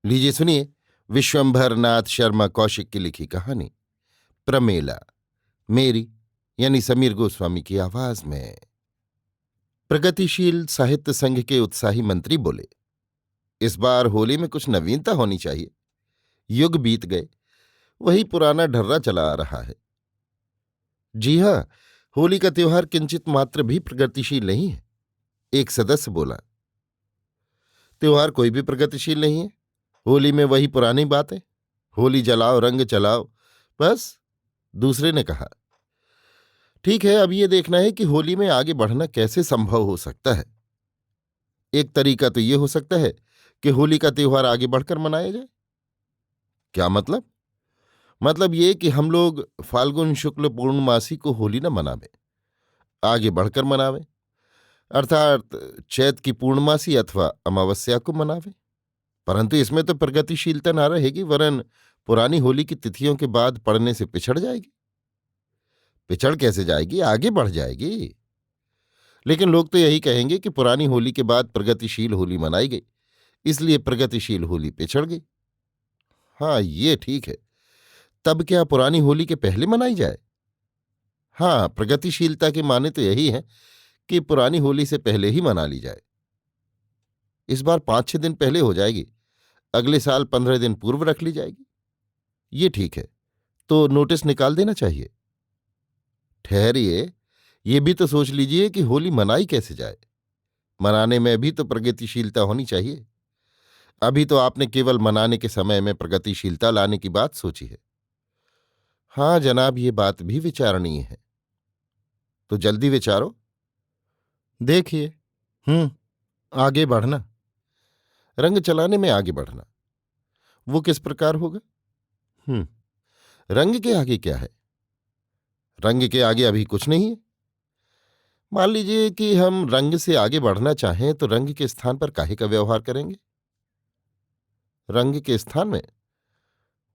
लीजिए सुनिए विश्वंभर नाथ शर्मा कौशिक की लिखी कहानी प्रमेला, मेरी यानी समीर गोस्वामी की आवाज में। प्रगतिशील साहित्य संघ के उत्साही मंत्री बोले, इस बार होली में कुछ नवीनता होनी चाहिए। युग बीत गए, वही पुराना ढर्रा चला आ रहा है। जी हाँ, होली का त्योहार किंचित मात्र भी प्रगतिशील नहीं है, एक सदस्य बोला। त्योहार कोई भी प्रगतिशील नहीं है। होली में वही पुरानी बातें, होली जलाओ रंग चलाओ, बस। दूसरे ने कहा, ठीक है, अब ये देखना है कि होली में आगे बढ़ना कैसे संभव हो सकता है। एक तरीका तो ये हो सकता है कि होली का त्योहार आगे बढ़कर मनाया जाए। क्या मतलब? मतलब ये कि हम लोग फाल्गुन शुक्ल पूर्णमासी को होली न मनावें, आगे बढ़कर मनावें, अर्थात चैत की पूर्णमासी अथवा अमावस्या को मनावें। परंतु इसमें तो प्रगतिशीलता न रहेगी, वरन पुरानी होली की तिथियों के बाद पड़ने से पिछड़ जाएगी। पिछड़ कैसे जाएगी, आगे बढ़ जाएगी। लेकिन लोग तो यही कहेंगे कि पुरानी होली के बाद प्रगतिशील होली मनाई गई, इसलिए प्रगतिशील होली पिछड़ गई। हाँ, ये ठीक है। तब क्या पुरानी होली के पहले मनाई जाए? हाँ, प्रगतिशीलता के माने तो यही है कि पुरानी होली से पहले ही मना ली जाए। इस बार 5-6 दिन पहले हो जाएगी, अगले साल 15 दिन पूर्व रख ली जाएगी। ये ठीक है, तो नोटिस निकाल देना चाहिए। ठहरिए, ये भी तो सोच लीजिए कि होली मनाई कैसे जाए। मनाने में भी तो प्रगतिशीलता होनी चाहिए। अभी तो आपने केवल मनाने के समय में प्रगतिशीलता लाने की बात सोची है। हाँ जनाब, ये बात भी विचारणीय है। तो जल्दी विचारो। देखिए, आगे बढ़ना, रंग चलाने में आगे बढ़ना, वो किस प्रकार होगा? हम्म रंग के आगे क्या है? रंग के आगे अभी कुछ नहीं है। मान लीजिए कि हम रंग से आगे बढ़ना चाहें तो रंग के स्थान पर काहे का व्यवहार करेंगे? रंग के स्थान में,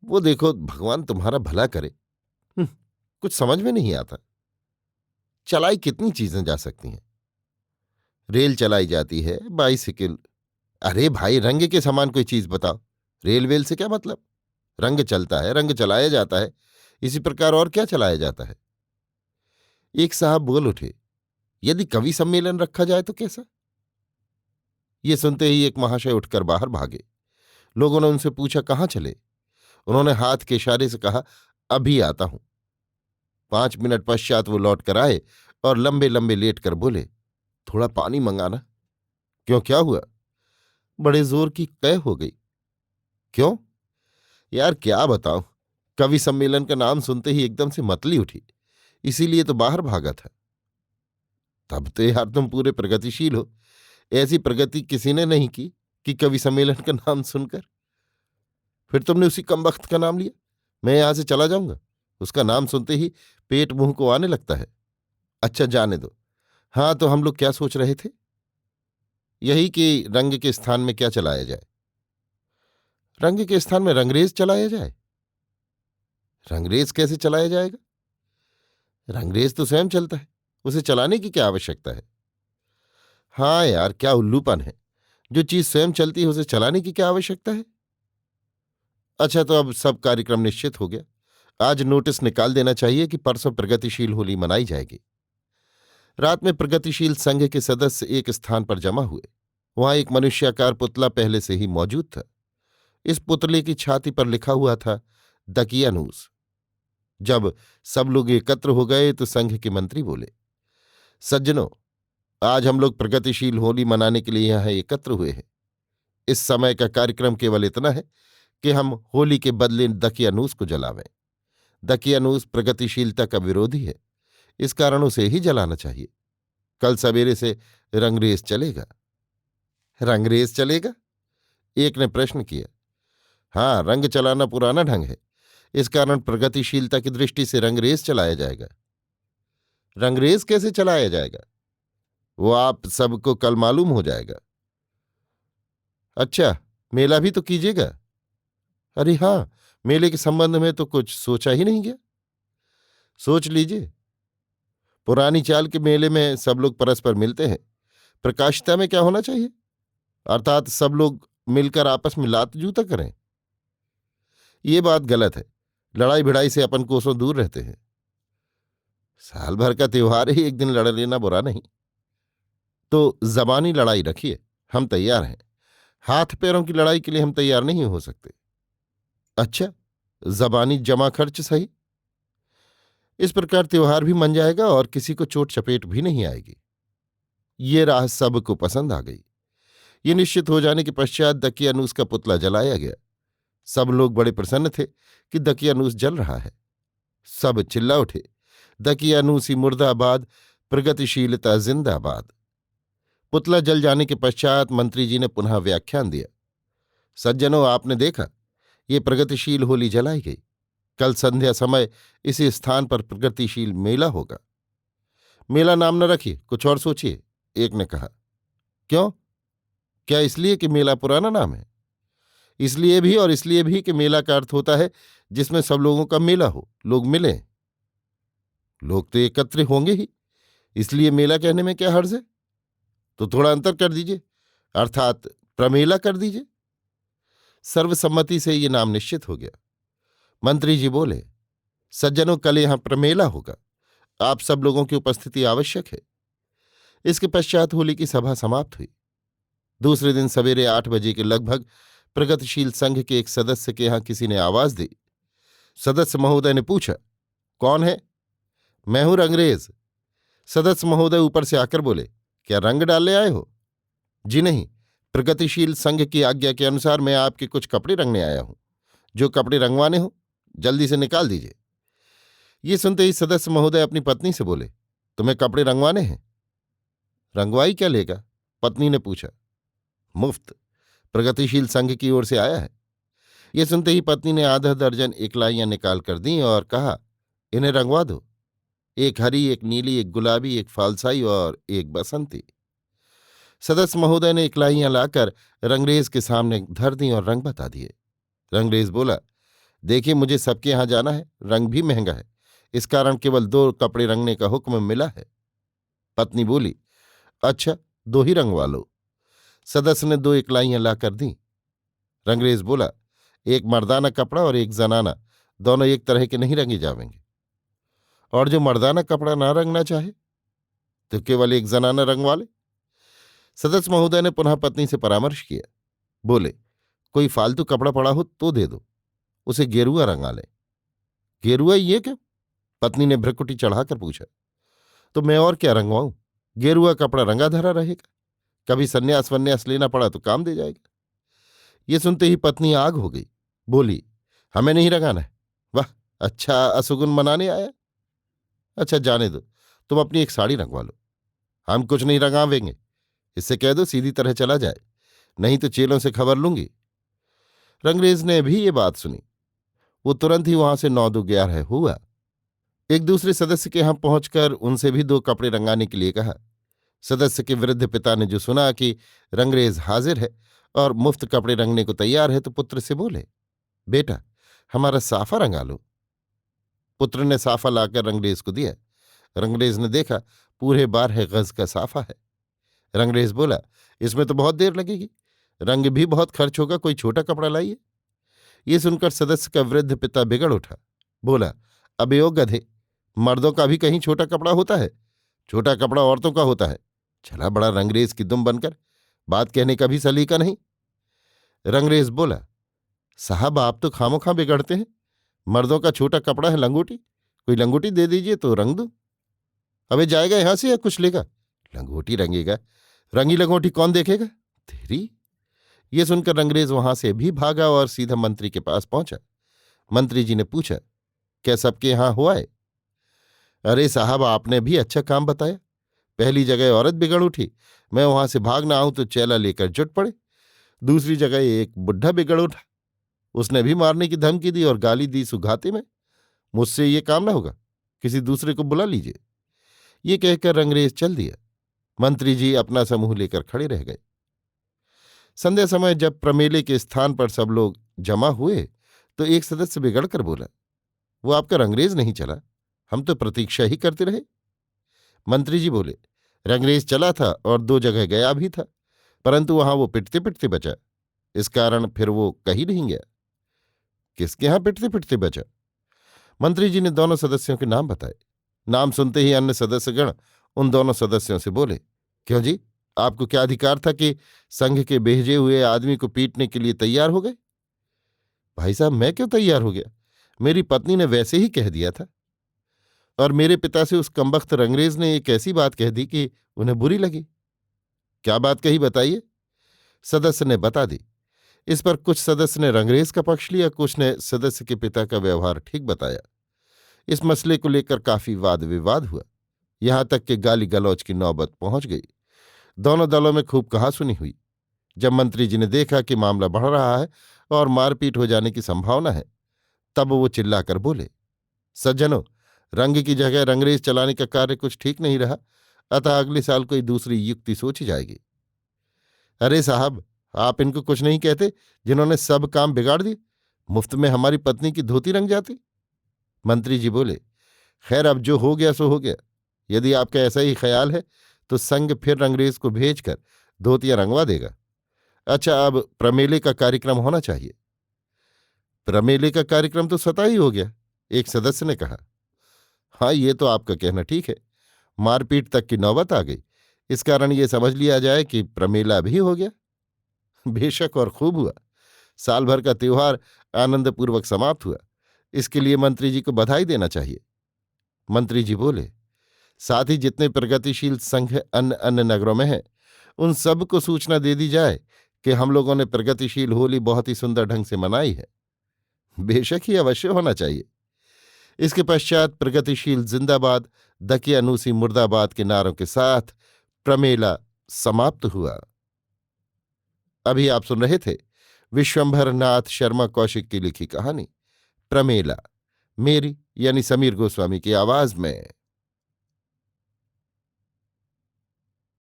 वो देखो, भगवान तुम्हारा भला करे। हम्म, कुछ समझ में नहीं आता। चलाई कितनी चीजें जा सकती हैं। रेल चलाई जाती है, बाइसिकल। अरे भाई, रंग के समान कोई चीज बताओ। रेल वेल से क्या मतलब? रंग चलता है, रंग चलाया जाता है। इसी प्रकार और क्या चलाया जाता है? एक साहब बोल उठे, यदि कवि सम्मेलन रखा जाए तो कैसा? ये सुनते ही एक महाशय उठकर बाहर भागे। लोगों ने उनसे पूछा, कहाँ चले? उन्होंने हाथ के इशारे से कहा, अभी आता हूं। 5 मिनट पश्चात वो लौट कर आए और लंबे लंबे लेट कर बोले, थोड़ा पानी मंगाना। क्यों, क्या हुआ? बड़े जोर की कै हो गई। क्यों? यार क्या बताऊं, कवि सम्मेलन का नाम सुनते ही एकदम से मतली उठी, इसीलिए तो बाहर भागा था। तब तो यार तुम पूरे प्रगतिशील हो। ऐसी प्रगति किसी ने नहीं की कि कवि सम्मेलन का नाम सुनकर। फिर तुमने उसी कमबख्त का नाम लिया। मैं यहां से चला जाऊंगा, उसका नाम सुनते ही पेट मुंह को आने लगता है। अच्छा जाने दो। हाँ, तो हम लोग क्या सोच रहे थे? यही कि रंग के स्थान में क्या चलाया जाए। रंग के स्थान में रंगरेज चलाया जाए। रंगरेज कैसे चलाया जाएगा? रंगरेज तो स्वयं चलता है, उसे चलाने की क्या आवश्यकता है? हाँ यार, क्या उल्लूपन है। जो चीज स्वयं चलती है उसे चलाने की क्या आवश्यकता है? अच्छा, तो अब सब कार्यक्रम निश्चित हो गया। आज नोटिस निकाल देना चाहिए कि परसों प्रगतिशील होली मनाई जाएगी। रात में प्रगतिशील संघ के सदस्य एक स्थान पर जमा हुए। वहां एक मनुष्याकार पुतला पहले से ही मौजूद था। इस पुतले की छाती पर लिखा हुआ था, दकियानूस। जब सब लोग एकत्र हो गए तो संघ के मंत्री बोले, सज्जनों, आज हम लोग प्रगतिशील होली मनाने के लिए यहां एकत्र हुए हैं। इस समय का कार्यक्रम केवल इतना है कि हम होली के बदले दकियानूस को जलावें। दकियानूस प्रगतिशीलता का विरोधी है, इस कारण उसे ही जलाना चाहिए। कल सवेरे से रंगरेज चलेगा। रंगरेज चलेगा? एक ने प्रश्न किया। हाँ, रंग चलाना पुराना ढंग है, इस कारण प्रगतिशीलता की दृष्टि से रंगरेज चलाया जाएगा। रंगरेज कैसे चलाया जाएगा? वो आप सबको कल मालूम हो जाएगा। अच्छा, मेला भी तो कीजिएगा। अरे हाँ, मेले के संबंध में तो कुछ सोचा ही नहीं गया। सोच लीजिए। पुरानी चाल के मेले में सब लोग परस्पर मिलते हैं, प्रकाशिता में क्या होना चाहिए? अर्थात सब लोग मिलकर आपस में लात जूता करें। ये बात गलत है। लड़ाई भिड़ाई से अपन कोसों दूर रहते हैं। साल भर का त्योहार ही एक दिन लड़ लेना बुरा नहीं। तो जबानी लड़ाई रखिए, हम तैयार हैं। हाथ पैरों की लड़ाई के लिए हम तैयार नहीं हो सकते। अच्छा, जबानी जमा खर्च सही। इस प्रकार त्योहार भी मन जाएगा और किसी को चोट चपेट भी नहीं आएगी। ये राह सबको पसंद आ गई। ये निश्चित हो जाने के पश्चात दकियानूस का पुतला जलाया गया। सब लोग बड़े प्रसन्न थे कि दकियानूस जल रहा है। सब चिल्ला उठे, दकियानूसी मुर्दाबाद, प्रगतिशीलता जिंदाबाद। पुतला जल जाने के पश्चात मंत्री जी ने पुनः व्याख्यान दिया। सज्जनों, आपने देखा, ये प्रगतिशील होली जलाई गई। कल संध्या समय इसी स्थान पर प्रगतिशील मेला होगा। मेला नाम न रखिए, कुछ और सोचिए, एक ने कहा। क्यों? क्या इसलिए कि मेला पुराना नाम है? इसलिए भी और इसलिए भी कि मेला का अर्थ होता है जिसमें सब लोगों का मेला हो, लोग मिलें। लोग तो एकत्र होंगे ही, इसलिए मेला कहने में क्या हर्ज है? तो थोड़ा अंतर कर दीजिए, अर्थात प्रमेला कर दीजिए। सर्वसम्मति से ये नाम निश्चित हो गया। मंत्री जी बोले, सज्जनों, कल यहां प्रमेला होगा। आप सब लोगों की उपस्थिति आवश्यक है। इसके पश्चात होली की सभा समाप्त हुई। दूसरे दिन सवेरे 8 बजे के लगभग प्रगतिशील संघ के एक सदस्य के यहां किसी ने आवाज दी। सदस्य महोदय ने पूछा, कौन है? मैं हूं रंगरेज। सदस्य महोदय ऊपर से आकर बोले, क्या रंग डालने आए हो? जी नहीं, प्रगतिशील संघ की आज्ञा के अनुसार मैं आपके कुछ कपड़े रंगने आया हूं। जो कपड़े रंगवाने हो जल्दी से निकाल दीजिए। ये सुनते ही सदस्य महोदय अपनी पत्नी से बोले, तुम्हें कपड़े रंगवाने हैं? रंगवाई क्या लेगा? पत्नी ने पूछा। मुफ्त, प्रगतिशील संघ की ओर से आया है। ये सुनते ही पत्नी ने आधा दर्जन इकलाइयां निकाल कर दी और कहा, इन्हें रंगवा दो। एक हरी, एक नीली, एक गुलाबी, एक फालसाई और एक बसंती। सदस्य महोदय ने इकलाइयां लाकर रंगरेज के सामने धर दी और रंग बता दिए। रंगरेज बोला, देखिए, मुझे सबके यहां जाना है, रंग भी महंगा है, इस कारण केवल 2 कपड़े रंगने का हुक्म मिला है। पत्नी बोली, अच्छा, 2 ही रंगवा लो। सदस्य ने 2 इकलाइयां लाकर दी। रंगरेज बोला, एक मर्दाना कपड़ा और एक जनाना, दोनों एक तरह के नहीं रंगे जावेंगे। और जो मर्दाना कपड़ा ना रंगना चाहे तो केवल एक जनाना रंगवा ले। सदस्य महोदय ने पुनः पत्नी से परामर्श किया। बोले, कोई फालतू कपड़ा पड़ा हो तो दे दो, उसे गेरुआ रंगा ले। गेरुआ ये क्या? पत्नी ने भ्रकुटी चढ़ाकर पूछा। तो मैं और क्या रंगवाऊं? गेरुआ कपड़ा रंगा धरा रहेगा, कभी संन्यास वन्यास लेना पड़ा तो काम दे जाएगा। ये सुनते ही पत्नी आग हो गई। बोली, हमें नहीं रंगाना है। वाह, अच्छा असुगुन मनाने आया। अच्छा, जाने दो, तुम अपनी एक साड़ी रंगवा लो। हम कुछ नहीं रंगावेंगे, इससे कह दो सीधी तरह चला जाए, नहीं तो चेलों से खबर लूंगी। रंगरेज ने भी ये बात सुनी। वो तुरंत ही वहां से 9-2-11 हुआ। एक दूसरे सदस्य के यहां पहुंचकर उनसे भी 2 कपड़े रंगाने के लिए कहा। सदस्य के वृद्ध पिता ने जो सुना कि रंगरेज हाजिर है और मुफ्त कपड़े रंगने को तैयार है, तो पुत्र से बोले, बेटा, हमारा साफा रंगा लो। पुत्र ने साफा लाकर रंगरेज को दिया। रंगरेज ने देखा, पूरे 12 गज का साफा है। रंगरेज बोला, इसमें तो बहुत देर लगेगी, रंग भी बहुत खर्च होगा, कोई छोटा कपड़ा लाइए। ये सुनकर सदस्य का वृद्ध पिता बिगड़ उठा। बोला, अबे ओ गधे, मर्दों का भी कहीं छोटा कपड़ा होता है? छोटा कपड़ा औरतों का होता है। चला बड़ा रंगरेज की दुम बनकर, बात कहने का भी सलीका नहीं। रंगरेज बोला, साहब, आप तो खामोखा बिगड़ते हैं। मर्दों का छोटा कपड़ा है लंगोटी, कोई लंगोटी दे दीजिए तो रंग दूं। अबे जाएगा यहां से या कुछ लेगा? लंगोटी रंगेगा? रंगी लंगोटी कौन देखेगा तेरी? ये सुनकर रंगरेज वहां से भी भागा और सीधा मंत्री के पास पहुंचा। मंत्री जी ने पूछा, क्या सबके यहां हुआ है? अरे साहब, आपने भी अच्छा काम बताया। पहली जगह औरत बिगड़ उठी, मैं वहां से भाग ना आऊं तो चैला लेकर जुट पड़े। दूसरी जगह एक बुढ़ा बिगड़ उठा, उसने भी मारने की धमकी दी और गाली दी सुघाते में। मुझसे ये काम ना होगा, किसी दूसरे को बुला लीजिए। ये कहकर रंगरेज चल दिया। मंत्री जी अपना समूह लेकर खड़े रह गए। संध्या समय जब प्रमेले के स्थान पर सब लोग जमा हुए तो एक सदस्य बिगड़कर बोला, वो आपका रंगरेज नहीं चला, हम तो प्रतीक्षा ही करते रहे। मंत्री जी बोले, रंगरेज चला था और 2 जगह गया भी था, परंतु वहां वो पिटते पिटते बचा। इस कारण फिर वो कहीं नहीं गया। किसके यहां पिटते पिटते बचा? मंत्री जी ने दोनों सदस्यों के नाम बताए। नाम सुनते ही अन्य सदस्यगण उन दोनों सदस्यों से बोले, क्यों जी, आपको क्या अधिकार था कि संघ के भेजे हुए आदमी को पीटने के लिए तैयार हो गए? भाई साहब, मैं क्यों तैयार हो गया? मेरी पत्नी ने वैसे ही कह दिया था। और मेरे पिता से उस कमबख्त रंगरेज ने एक ऐसी बात कह दी कि उन्हें बुरी लगी। क्या बात कही, बताइए? सदस्य ने बता दी। इस पर कुछ सदस्य ने रंगरेज का पक्ष लिया, कुछ ने सदस्य के पिता का व्यवहार ठीक बताया। इस मसले को लेकर काफी वाद विवाद हुआ, यहां तक कि गाली गलौज की नौबत पहुंच गई। दोनों दलों में खूब कहासुनी हुई। जब मंत्री जी ने देखा कि मामला बढ़ रहा है और मारपीट हो जाने की संभावना है, तब वो चिल्लाकर बोले, सज्जनों, रंग की जगह रंगरेज चलाने का कार्य कुछ ठीक नहीं रहा, अतः अगले साल कोई दूसरी युक्ति सोची जाएगी। अरे साहब, आप इनको कुछ नहीं कहते, जिन्होंने सब काम बिगाड़ दिए? मुफ्त में हमारी पत्नी की धोती रंग जाती। मंत्री जी बोले, खैर, अब जो हो गया सो हो गया। यदि आपका ऐसा ही ख्याल है तो संघ फिर रंगरेज को भेजकर धोतियां रंगवा देगा। अच्छा, अब प्रमेले का कार्यक्रम होना चाहिए। प्रमेले का कार्यक्रम तो स्वतः ही हो गया, एक सदस्य ने कहा। हाँ, ये तो आपका कहना ठीक है। मारपीट तक की नौबत आ गई, इस कारण ये समझ लिया जाए कि प्रमेला भी हो गया। बेशक, और खूब हुआ। साल भर का त्योहार आनंदपूर्वक समाप्त हुआ। इसके लिए मंत्री जी को बधाई देना चाहिए। मंत्री जी बोले, साथ ही जितने प्रगतिशील संघ अन्य अन्य नगरों में हैं, उन सबको सूचना दे दी जाए कि हम लोगों ने प्रगतिशील होली बहुत ही सुंदर ढंग से मनाई है। बेशक ही अवश्य होना चाहिए। इसके पश्चात प्रगतिशील जिंदाबाद, दकियानूसी मुर्दाबाद के नारों के साथ प्रमेला समाप्त हुआ। अभी आप सुन रहे थे विश्वंभर नाथ शर्मा कौशिक की लिखी कहानी प्रमेला, मेरी यानी समीर गोस्वामी की आवाज में।